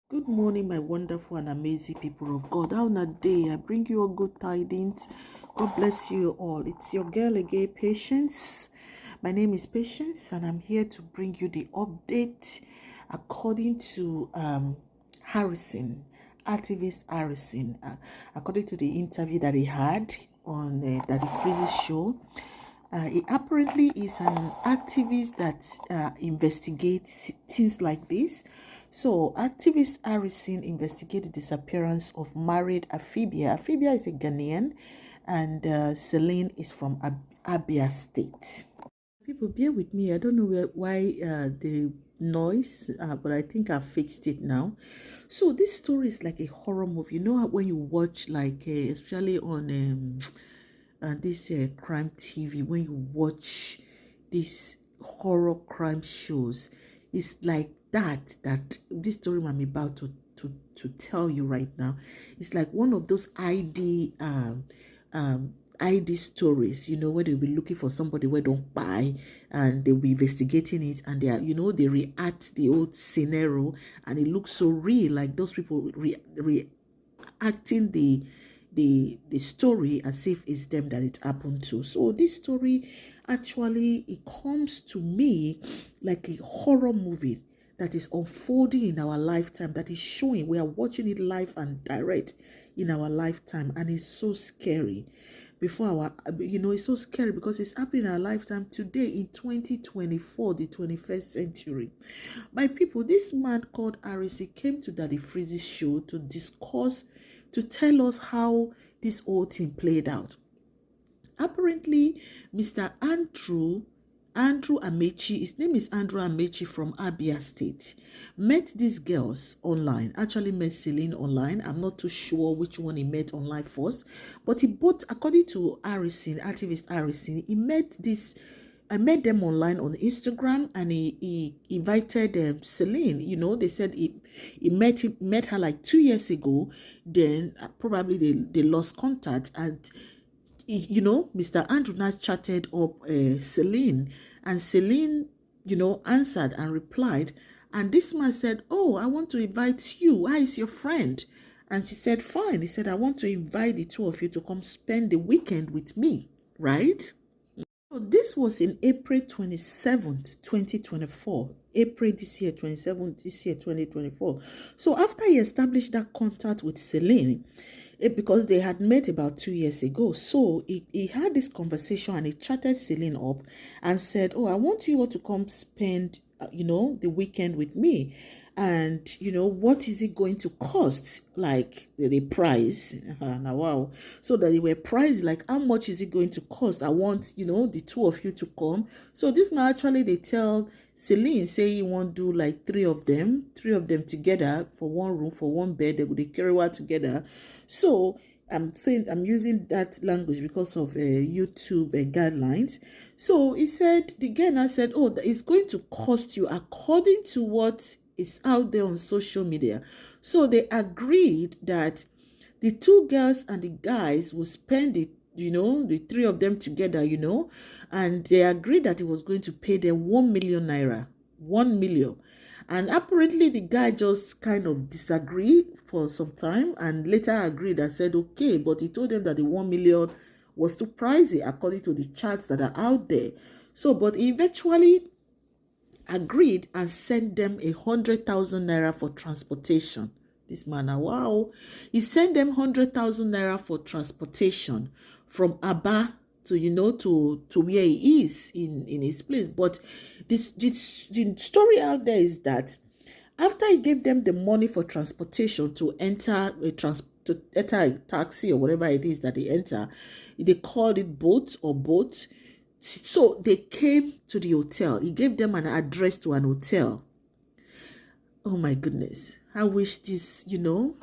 Good morning, my wonderful and amazing people of God. How na day? I bring you all good tidings. God bless you all. It's your girl again, Patience. My name is Patience, and I'm here to bring you the update according to Harrison, activist Harrison. According to the interview that he had on that he Freezes show. He apparently is an activist that investigates things like this. So, activist Harrison investigated the disappearance of married Afibah. Afibah is a Ghanaian, and Celine is from Abia State. People, bear with me. I don't know why the noise, but I think I've fixed it now. So, this story is like a horror movie. You know how when you watch, like, especially on this crime TV, when you watch these horror crime shows, it's like that this story I'm about to tell you right now. It's like one of those ID stories, where they'll be looking for somebody where don't buy, and they'll be investigating it, and they are, they react the old scenario, and it looks so real, like those people reacting the story as if it's them that it happened to. So this story actually, it comes to me like a horror movie that is unfolding in our lifetime, that is showing, we are watching it live and direct in our lifetime, and it's so scary. It's so scary because it's happening in our lifetime today in 2024, the 21st century. My people, this man called Arisi came to Daddy Freeze's show to discuss, to tell us how this whole thing played out. Apparently, Mr. Andrew Amechi, his name is Andrew Amechi from Abia State, met these girls online, actually met Celine online. I'm not too sure which one he met online first, but he both, according to Harrison, activist Harrison, I met them online on Instagram, and he invited Celine. They said he met her like 2 years ago. Then probably they lost contact, and Mr. Andrew now chatted up Celine, and Celine, answered and replied. And this man said, "Oh, I want to invite you. How is your friend?" And she said, "Fine." He said, "I want to invite the two of you to come spend the weekend with me," right? So this was in April 27th, 2024. April this year, 27th this year, 2024. So after he established that contact with Celine, because they had met about 2 years ago. So he had this conversation, and he chatted Celine up and said, "Oh, I want you all to come spend, the weekend with me. And, what is it going to cost? Like the price." Now, wow. So that they were priced, like, how much is it going to cost? I want, the two of you to come. So this man, actually, they tell Celine, say he won't do like three of them together for one room, for one bed. They carry one together. So I'm using that language because of YouTube guidelines. So he said, the girl now said, "Oh, it's going to cost you according to what is out there on social media." So they agreed that the two girls and the guys will spend it, the three of them together, and they agreed that it was going to pay them 1 million naira, 1 million. And apparently the guy just kind of disagreed for some time, and later agreed and said, okay, but he told them that the 1 million was too pricey according to the charts that are out there. So, but he eventually agreed and sent them 100,000 naira for transportation. This man, wow. He sent them 100,000 naira for transportation from Aba to where he is in his place. But the story out there is that after he gave them the money for transportation to enter a taxi or whatever it is that they enter, they called it boat or boat. So they came to the hotel. He gave them an address to an hotel. Oh my goodness. I wish this,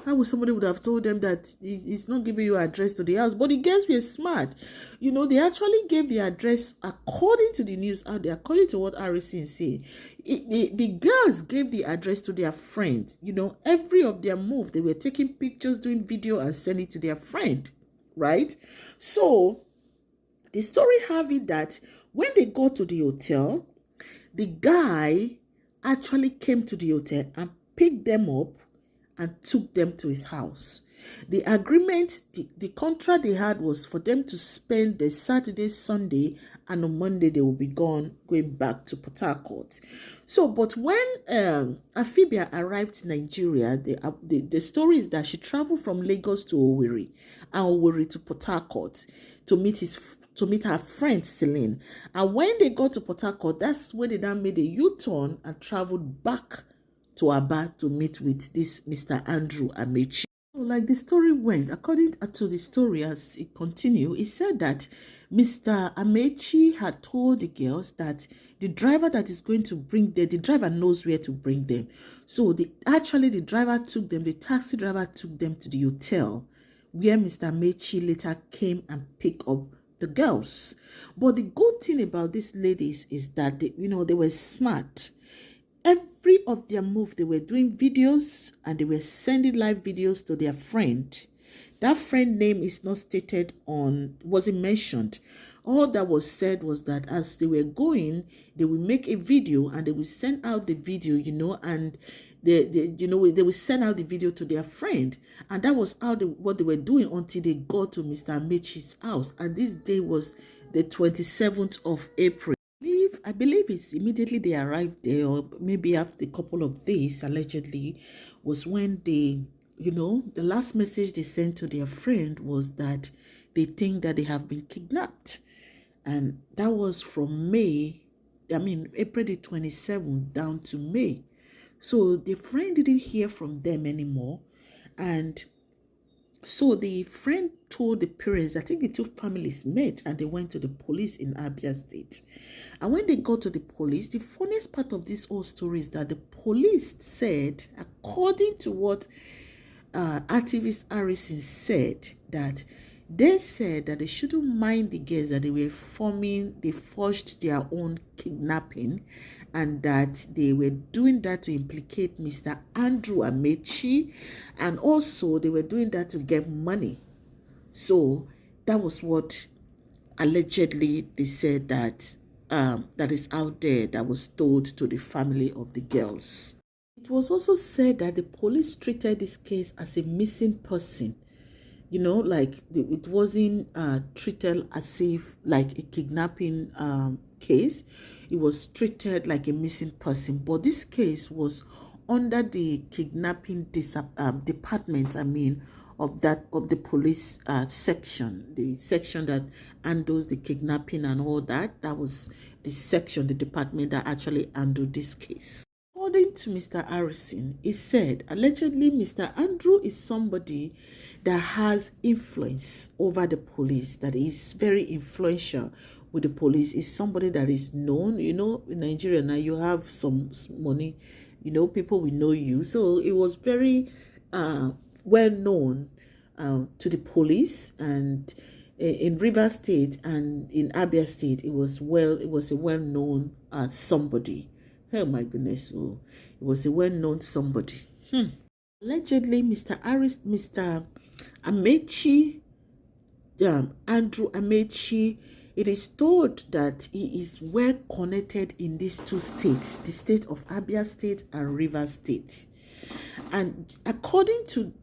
I wish somebody would have told them that he's not giving you address to the house. But the girls were smart. They actually gave the address according to the news out there, according to what Harrison is saying. The girls gave the address to their friend. Every of their move, they were taking pictures, doing video, and sending it to their friend, right? So the story have it that when they got to the hotel, the guy actually came to the hotel and picked them up and took them to his house. The agreement, the contract they had was for them to spend the Saturday, Sunday, and on Monday they will be going back to Port Harcourt. So, but when Afibia arrived in Nigeria, the story is that she traveled from Lagos to Owerri, and Owerri to Port Harcourt to meet her friend Celine. And when they got to Port Harcourt, that's when they then made a U-turn and traveled back to Aba to meet with this Mr. Andrew Amechi. Like the story went, according to the story as it continued, it said that Mr. Amechi had told the girls that the driver that is going to bring them, the driver knows where to bring them. So the driver took them, the taxi driver took them to the hotel where Mr. Amechi later came and picked up the girls. But the good thing about these ladies is that they were smart. Every of their move, they were doing videos and they were sending live videos to their friend. That friend name is not stated wasn't mentioned. All that was said was that as they were going, they will make a video and they will send out the video, and they will send out the video to their friend. And that was what they were doing until they got to Mr. Amechi's house. And this day was the 27th of April. I believe it's immediately they arrived there, or maybe after a couple of days, allegedly, was when the last message they sent to their friend was that they think that they have been kidnapped. And that was from April the 27th down to May. So the friend didn't hear from them anymore. And so the friend told the parents, I think the two families met and they went to the police in Abia State. And when they got to the police, the funniest part of this whole story is that the police said, according to what activist Harrison said, that they said that they shouldn't mind the girls, that they forged their own kidnapping, and that they were doing that to implicate Mr. Andrew Amechi, and also they were doing that to get money. So that was what allegedly they said that is out there, that was told to the family of the girls. It was also said that the police treated this case as a missing person. It wasn't treated as if like a kidnapping case. It was treated like a missing person. But this case was under the kidnapping department, of the police section, the section that handles the kidnapping and all that. That was the section, the department that actually handled this case. According to Mr. Harrison, he said allegedly Mr. Andrew is somebody that has influence over the police, that is very influential with the police, is somebody that is known. In Nigeria now you have some money, people will know you. So it was very well known to the police, and in Rivers State and in Abia State, it was a well-known somebody. Oh my goodness, it was a well-known somebody. Allegedly, Mr. Amechi, Andrew Amechi, it is told that he is well connected in these two states, the state of Abia State and Rivers State. And according to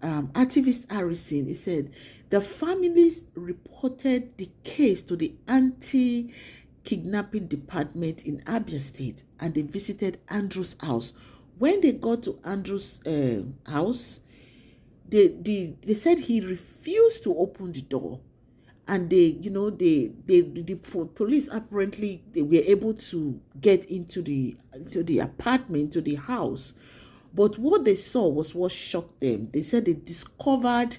activist Harrison, he said the families reported the case to the anti-kidnapping department in Abia State, and they visited Andrew's house. When they got to Andrew's house, they said he refused to open the door, and the police apparently they were able to get into the apartment, to the house. But what they saw was what shocked them. They said they discovered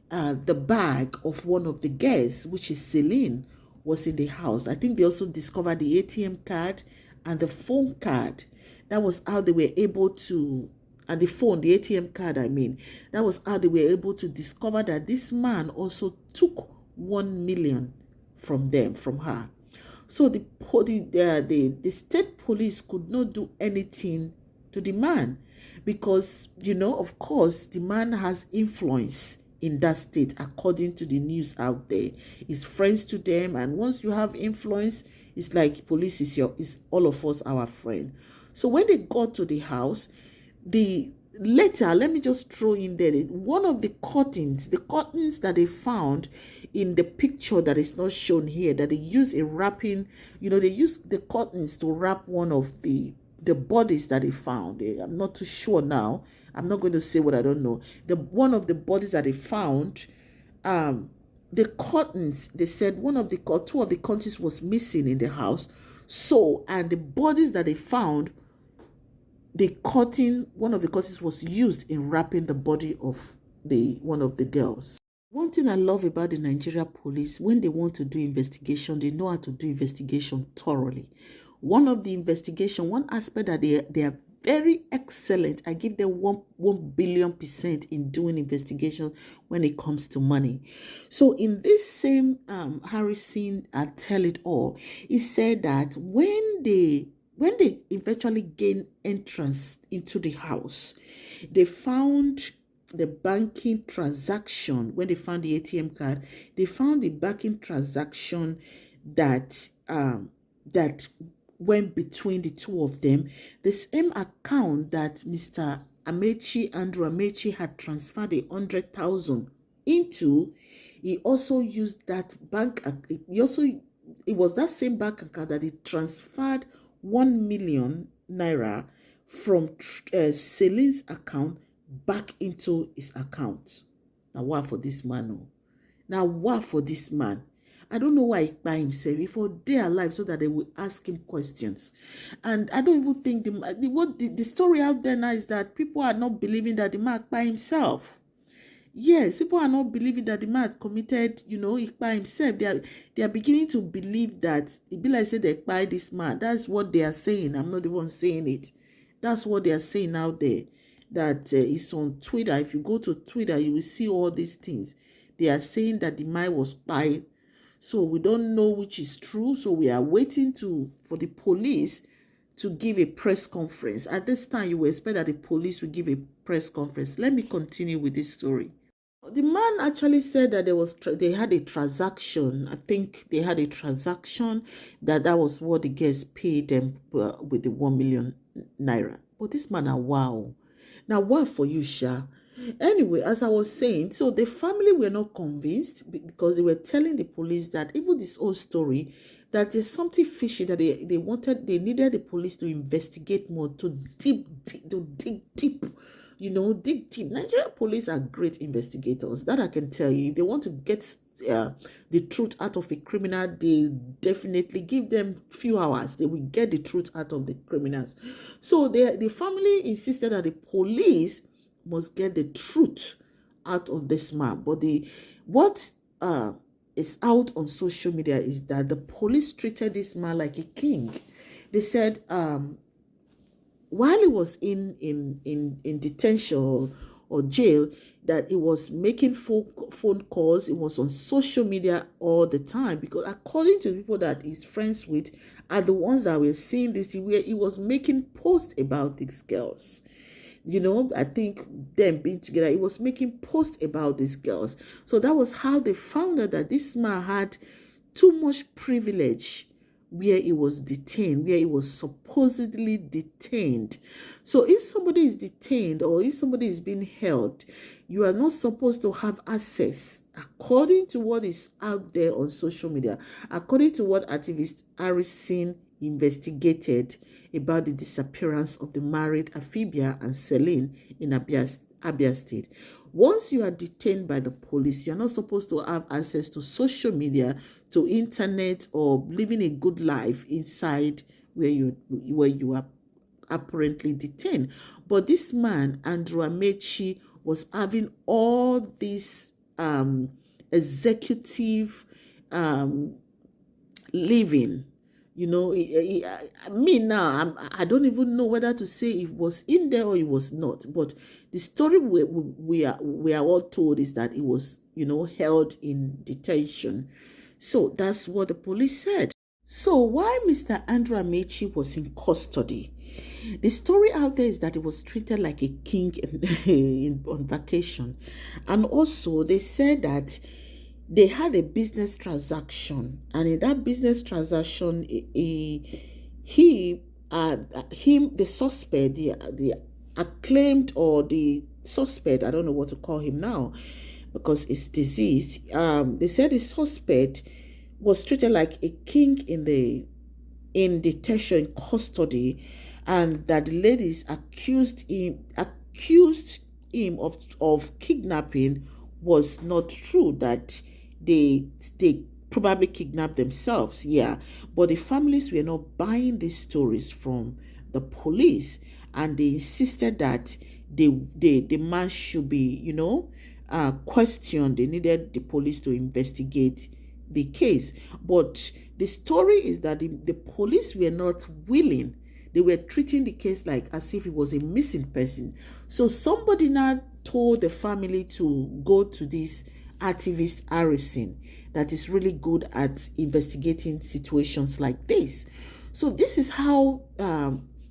the bag of one of the guests, which is Celine, was in the house. I think they also discovered the ATM card and the phone card. That was how they were able to, and the ATM card, that was how they were able to discover that this man also took 1 million from her. So the state police could not do anything to the man, because of course the man has influence in that state. According to the news out there, he's friends to them, and once you have influence, it's like police is all of us our friend. So when they got to the house, the later, let me just throw in there one of the curtains that they found in the picture that is not shown here, that they use a wrapping, they use the curtains to wrap one of the bodies that they found. I'm not too sure now. I'm not going to say what I don't know. The one of the bodies that they found, the curtains, they said two of the curtains was missing in the house. So, and the bodies that they found, one of the curtains was used in wrapping the body of one of the girls. One thing I love about the Nigeria police, when they want to do investigation, they know how to do investigation thoroughly. One aspect that they are very excellent. I give them 1 billion% in doing investigation when it comes to money. So in this same Harrison Tell It All, he said that when they eventually gained entrance into the house, they found the banking transaction. When they found the ATM card, they found the banking transaction that went between the two of them. The same account that Mr. Andrew Amechi had transferred 100,000 into, he also used that bank. It was that same bank account that he transferred 1 million naira from Celine's account back into his account. Now, what for this man? I don't know why he by himself before they are alive, so that they will ask him questions. And I don't even think the story out there now is that people are not believing that the man by himself. Yes, people are not believing that the man committed, it by himself. They are beginning to believe that it be like say they by this man. That's what they are saying. I'm not the one saying it. That's what they are saying out there. That it's on Twitter. If you go to Twitter, you will see all these things. They are saying that the man was by. So we don't know which is true. So we are waiting for the police to give a press conference. At this time, you will expect that the police will give a press conference. Let me continue with this story. The man actually said that they had a transaction. I think they had a transaction that was what the guests paid them with the 1 million naira. But this man, wow. Now, what for you, Sha? Anyway, as I was saying, so the family were not convinced because they were telling the police that even this whole story, that there's something fishy, that they needed the police to investigate more, to dig deep. Dig deep. Nigerian police are great investigators. That I can tell you. If they want to get the truth out of a criminal, they definitely give them few hours. They will get the truth out of the criminals. So the family insisted that the police must get the truth out of this man. But what is out on social media is that the police treated this man like a king. They said while he was in detention or jail, that he was making phone calls. It was on social media all the time, because according to the people that he's friends with are the ones that were seeing this, where he was making posts about these girls. I think them being together, he was making posts about these girls. So that was how they found out that this man had too much privilege where he was detained, where he was supposedly detained. So if somebody is detained or if somebody is being held, you are not supposed to have access, according to what is out there on social media, according to what activist Harrison investigated about the disappearance of the married Afibah and Celine in Abia State. Once you are detained by the police, you are not supposed to have access to social media, to internet, or living a good life inside where you are apparently detained. But this man, Andrew Amechi, was having all this executive living. Me now, I don't even know whether to say it was in there or it was not. But the story we are all told is that it was, held in detention. So that's what the police said. So while Mr. Andrew Amechi was in custody, the story out there is that he was treated like a king on vacation. And also they said that they had a business transaction, and in that business transaction, the suspect, the acclaimed, or the suspect, I don't know what to call him now because it's deceased. They said the suspect was treated like a king in detention, in custody, and that the ladies accused him of kidnapping was not true, that they probably kidnapped themselves. Yeah, but the families were not buying these stories from the police, and they insisted that the man should be, questioned. They needed the police to investigate the case. But the story is that the police were not willing. They were treating the case like as if it was a missing person. So somebody now told the family to go to this activist Harrison that is really good at investigating situations like this. So this is how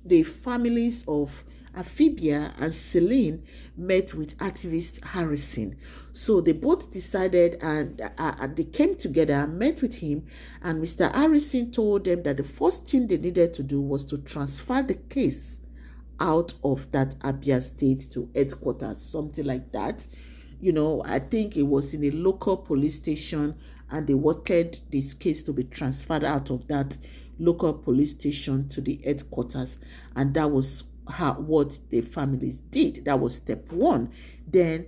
the families of Afibah and Celine met with activist Harrison. So they both decided, and they came together and met with him, and Mr. Harrison told them that the first thing they needed to do was to transfer the case out of that Abia State to headquarters, something like that. I think it was in a local police station, and they wanted this case to be transferred out of that local police station to the headquarters, and that was what the families did. That was step one. Then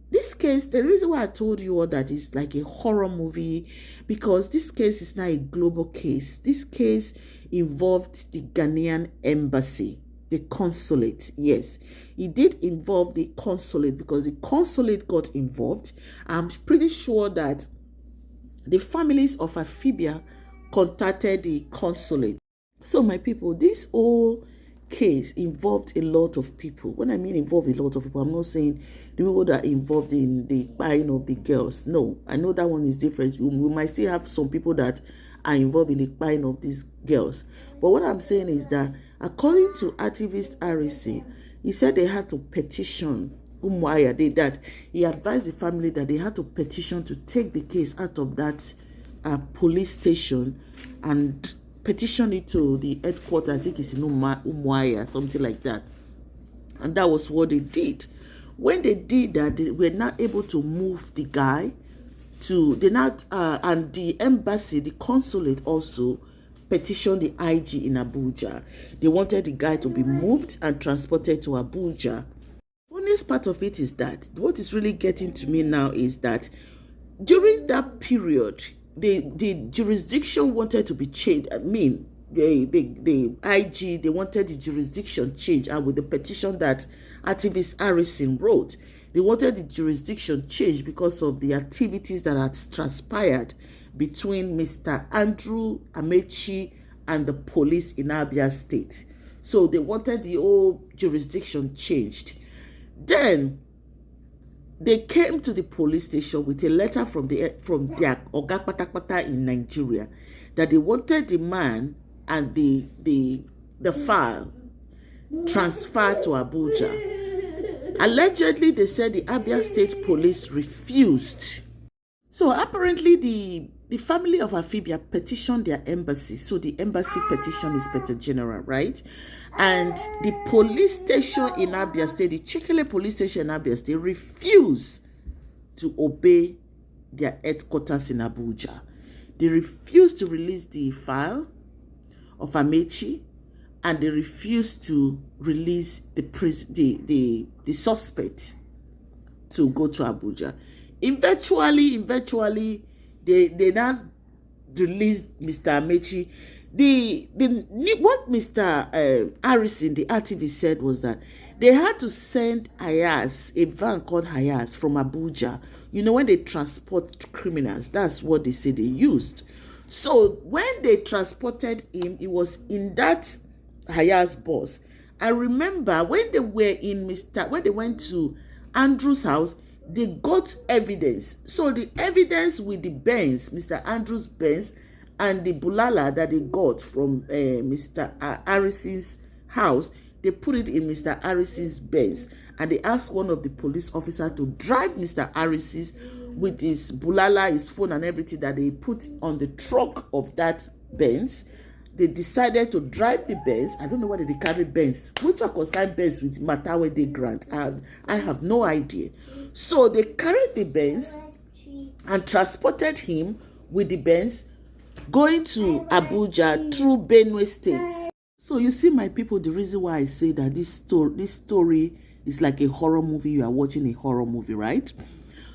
this case, the reason why I told you all that is like a horror movie, because this case is not a global case. This case involved the Ghanaian embassy, the consulate. Yes, it did involve the consulate, because the consulate got involved. I'm pretty sure that the families of Afibah contacted the consulate. So my people, this whole case involved a lot of people. When I mean involved a lot of people, I'm not saying the people that are involved in the buying of the girls. No, I know that one is different. We might still have some people that are involved in the buying of these girls. But what I'm saying is that according to activist RSC, he said they had to petition Umuaya, that he advised the family that they had to petition to take the case out of that police station and petition it to the headquarters. I think it's in Umuaya, something like that. And that was what they did. When they did that, they were not able to move the guy to and the embassy, the consulate also petitioned the IG in Abuja. They wanted the guy to be moved and transported to Abuja. Funniest part of it is that what is really getting to me now is that during that period, the jurisdiction wanted to be changed. I mean, the IG, they wanted the jurisdiction changed, and with the petition that activist Harrison wrote, they wanted the jurisdiction changed because of the activities that had transpired between Mr. Andrew Amechi and the police in Abia State. So they wanted the whole jurisdiction changed. Then they came to the police station with a letter from their Oga Patakpata in Nigeria that they wanted the man and the file transferred to Abuja. Allegedly, they said the Abia State Police refused. So apparently, the family of Afibah petitioned their embassy. So the embassy petitioned Inspector General, right? And the police station in Abia State, the Chikele police station in Abia State, refused to obey their headquarters in Abuja. They refused to release the file of Amechi, and they refused to release the suspect to go to Abuja. Eventually, they now released Mr. Amechi. What Mr. Harrison, the activist, said was that they had to send Hayas, a van called Hayas, from Abuja. When they transport criminals, that's what they say they used. So when they transported him, it was in that Hayas bus. I remember when they went to Andrew's house, they got evidence. So the evidence with the Benz, Mr. Andrew's Benz, and the Bulala that they got from Mr. Harrison's house, they put it in Mr. Harrison's Benz, and they asked one of the police officers to drive Mr. Harrison's with his Bulala, his phone, and everything that they put on the trunk of that Benz. they decided to drive the Benz. I don't know whether they carry Benz. Which one concern Benz with matter where they grant? I have no idea. So they carried the Benz and transported him with the Benz going to Abuja through Benue State. So you see, my people, the reason why I say that this story is like a horror movie. You are watching a horror movie, right?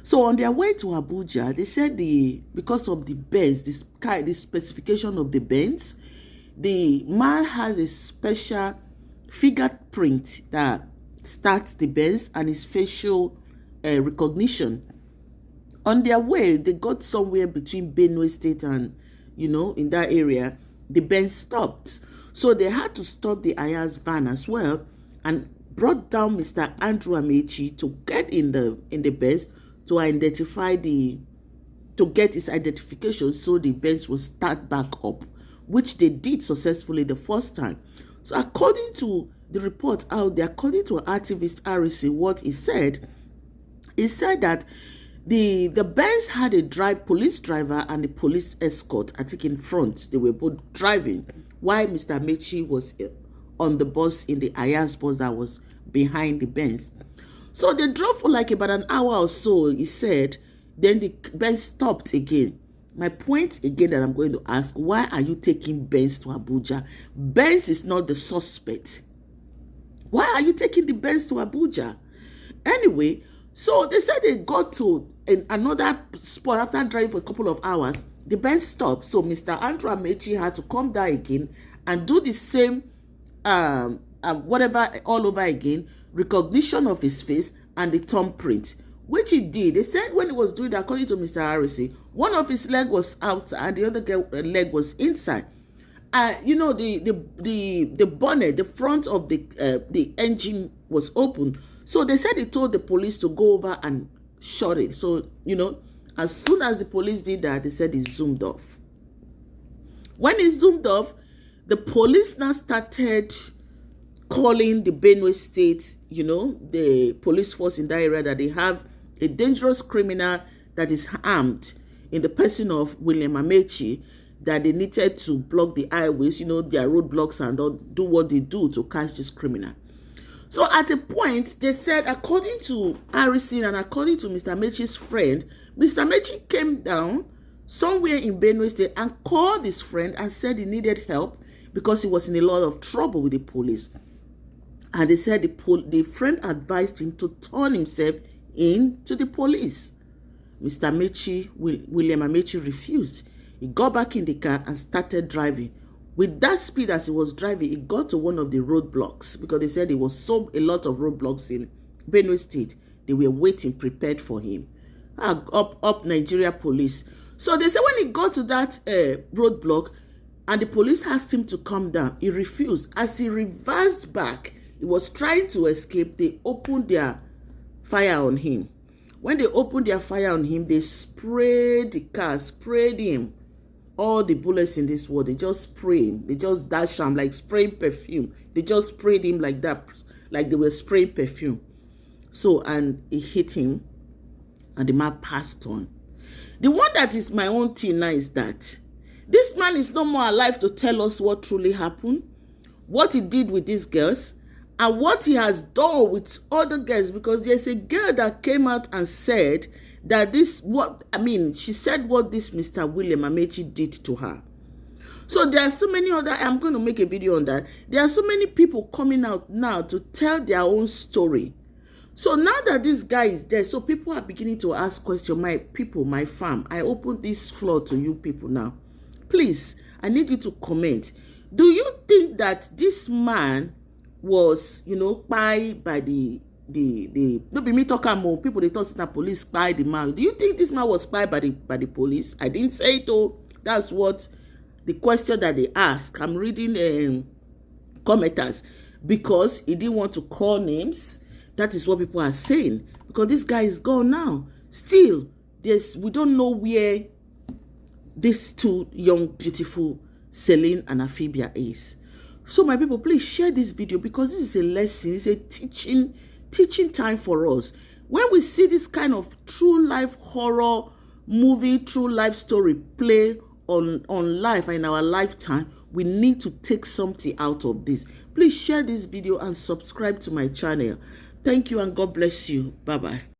So on their way to Abuja, they said because of the Benz, the specification of the Benz, the man has a special fingerprint that starts the Benz and his facial recognition. On their way, they got somewhere between Benue State and, in that area, the Benz stopped. So they had to stop the Aya's van as well and brought down Mr. Andrew Amechi to get in the Benz to get his identification so the Benz will start back up, which they did successfully the first time. So according to the report out there, according to activist RC, what he said that the Benz had a police driver and a police escort, I think, in front. They were both driving while Mr. Amechi was on the bus, in the Aya's bus that was behind the Benz. So they drove for like about an hour or so, he said. Then the Benz stopped again. My point again that I'm going to ask, why are you taking Benz to Abuja? Benz is not the suspect. Why are you taking the Benz to Abuja? Anyway, so they said they got to another spot after driving for a couple of hours. The Benz stopped. So Mr. Andrew Amechi had to come down again and do the same whatever all over again, recognition of his face and the thumbprint, which he did. They said when he was doing that, according to Mr. Harrison, one of his leg was out and the other leg was inside. The bonnet, the front of the engine was open. So they said he told the police to go over and shut it. So, as soon as the police did that, they said he zoomed off. When he zoomed off, the police now started calling the Benue State, the police force in that area, that they have a dangerous criminal that is armed in the person of William Amechi, that they needed to block the highways, their roadblocks, and do what they do to catch this criminal. So at a point, they said, according to Harrison and according to Mr. Amechi's friend, Mr. Amechi came down somewhere in Benue State and called his friend and said he needed help because he was in a lot of trouble with the police. And they said the friend advised him to turn himself in to the police. Mr. Amechi, William Amechi, refused. He got back in the car and started driving. With that speed as he was driving, he got to one of the roadblocks, because they said there was a lot of roadblocks in Benue State. They were waiting, prepared for him. Up Nigeria police. So they said when he got to that roadblock and the police asked him to come down, he refused. As he reversed back, he was trying to escape. They opened their fire on him. When they opened their fire on him, they sprayed the car, sprayed him. All the bullets in this world, they just spray him. They just dash him like spraying perfume. They just sprayed him like that, like they were spraying perfume. So, and it hit him, and the man passed on. The one that is my own thing now is that this man is no more alive to tell us what truly happened, what he did with these girls, and what he has done with other girls, because there's a girl that came out and said that she said what this Mr. William Amechi did to her. So there are so many other, I'm going to make a video on that. There are so many people coming out now to tell their own story. So now that this guy is dead, so people are beginning to ask questions. My people, my fam, I open this floor to you people now. Please, I need you to comment. Do you think that this man was, by the no be me talking more people, they thought that police spy the man? Do you think this man was spied by the police? I didn't say it though. That's what the question that they ask. I'm reading commenters, because he didn't want to call names. That is what people are saying, because this guy is gone now. Still, we don't know where these two young beautiful Celine and Afibah is. So my people, please share this video, because this is a lesson. It's a teaching time for us. When we see this kind of true life horror movie, true life story play on life in our lifetime, We need to take something out of this. Please share this video and subscribe to my channel. Thank you and God bless you. Bye-bye.